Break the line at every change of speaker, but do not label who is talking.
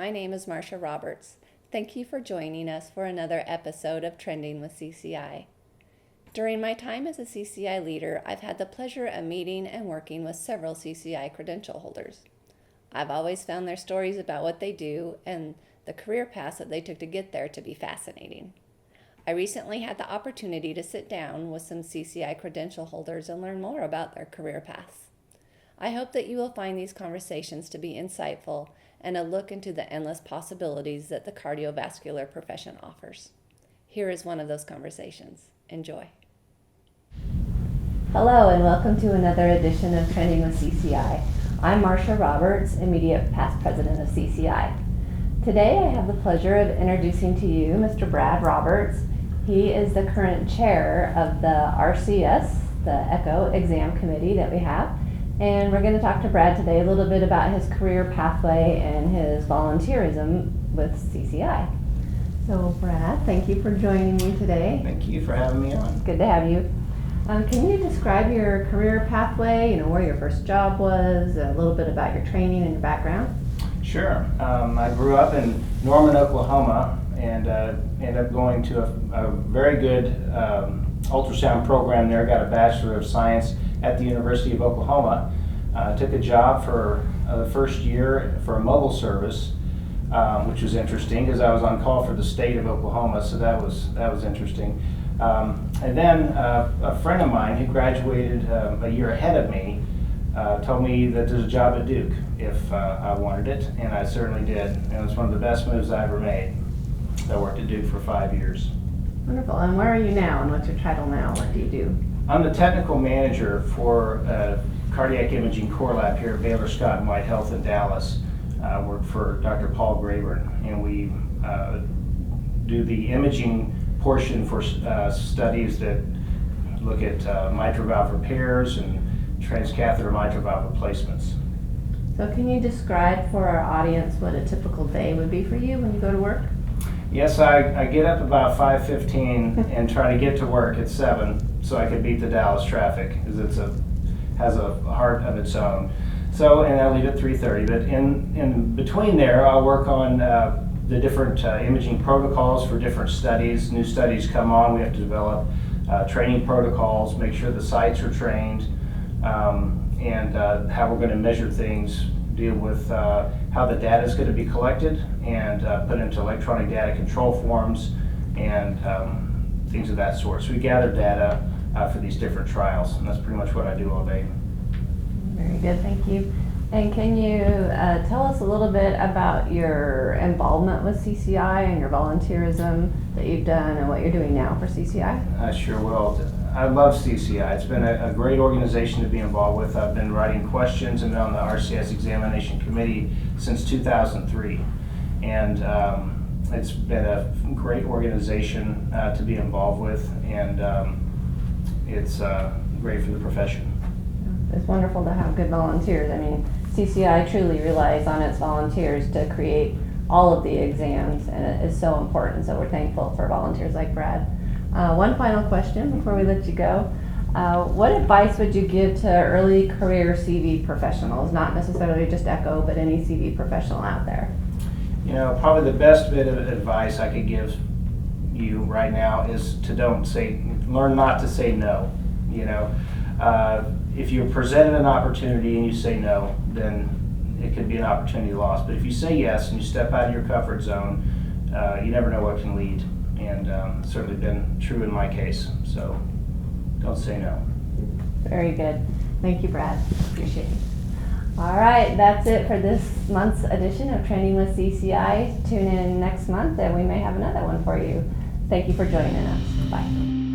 my name is Marsha Roberts. Thank you for joining us for another episode of Trending with CCI. During my time as a CCI leader, I've had the pleasure of meeting and working with several CCI credential holders. I've always found their stories about what they do and the career paths that they took to get there to be fascinating. I recently had the opportunity to sit down with some CCI credential holders and learn more about their career paths. I hope that you will find these conversations to be insightful and a look into the endless possibilities that the cardiovascular profession offers. Here is one of those conversations. Enjoy. Hello and welcome to another edition of Trending with CCI. I'm Marsha Roberts, immediate past president of CCI. Today I have the pleasure of introducing to you Mr. Brad Roberts. He is the current chair of the RCS, the ECHO exam committee that we have. And we're going to talk to Brad today a little bit about his career pathway and his volunteerism with CCI. So Brad, thank you for joining me today.
Thank you for having me on.
Good to have you. Can you describe your career pathway, where your first job was, a little bit about your training and your background?
Sure. I grew up in Norman, Oklahoma, and ended up going to a very good ultrasound program there, got a Bachelor of Science at the University of Oklahoma. Took a job for the first year for a mobile service, which was interesting because I was on call for the state of Oklahoma, so that was interesting. And then a friend of mine who graduated a year ahead of me told me that there's a job at Duke if I wanted it, and I certainly did. And it was one of the best moves I ever made. I worked at Duke for 5 years.
Wonderful. And where are you now, and what's your title now? What do you do?
I'm the technical manager for cardiac imaging core lab here at Baylor Scott White Health in Dallas. I work for Dr. Paul Graber, and we do the imaging portion for studies that look at mitral valve repairs and transcatheter mitral valve replacements.
So can you describe for our audience what a typical day would be for you when you go to work?
Yes, I get up about 5:15 and try to get to work at 7 so I can beat the Dallas traffic, because has a heart of its own. So, and I leave at 3:30. But in between there, I'll work on the different imaging protocols for different studies. New studies come on, we have to develop training protocols, make sure the sites are trained, and how we're going to measure things, deal with how the data is going to be collected and put into electronic data control forms and things of that sort. So we gather data for these different trials, and that's pretty much what I do all day.
Very good, thank you. And can you tell us a little bit about your involvement with CCI and your volunteerism that you've done and what you're doing now for CCI?
I sure will. I love CCI. It's been a great organization to be involved with. I've been writing questions and been on the RCS examination committee since 2003. And it's been a great organization to be involved with, and it's great for the profession.
It's wonderful to have good volunteers. I mean, CCI truly relies on its volunteers to create all of the exams, and it is so important. So we're thankful for volunteers like Brad. One final question before we let you go. What advice would you give to early career CV professionals, not necessarily just ECHO, but any CV professional out there?
Probably the best bit of advice I could give you right now is to learn not to say no. If you're presented an opportunity and you say no, then it could be an opportunity lost. But if you say yes and you step out of your comfort zone, you never know what can lead. And it's certainly been true in my case. So don't say no.
Very good. Thank you, Brad. Appreciate it. All right, that's it for this month's edition of Trending with CCI. Tune in next month and we may have another one for you. Thank you for joining us. Bye.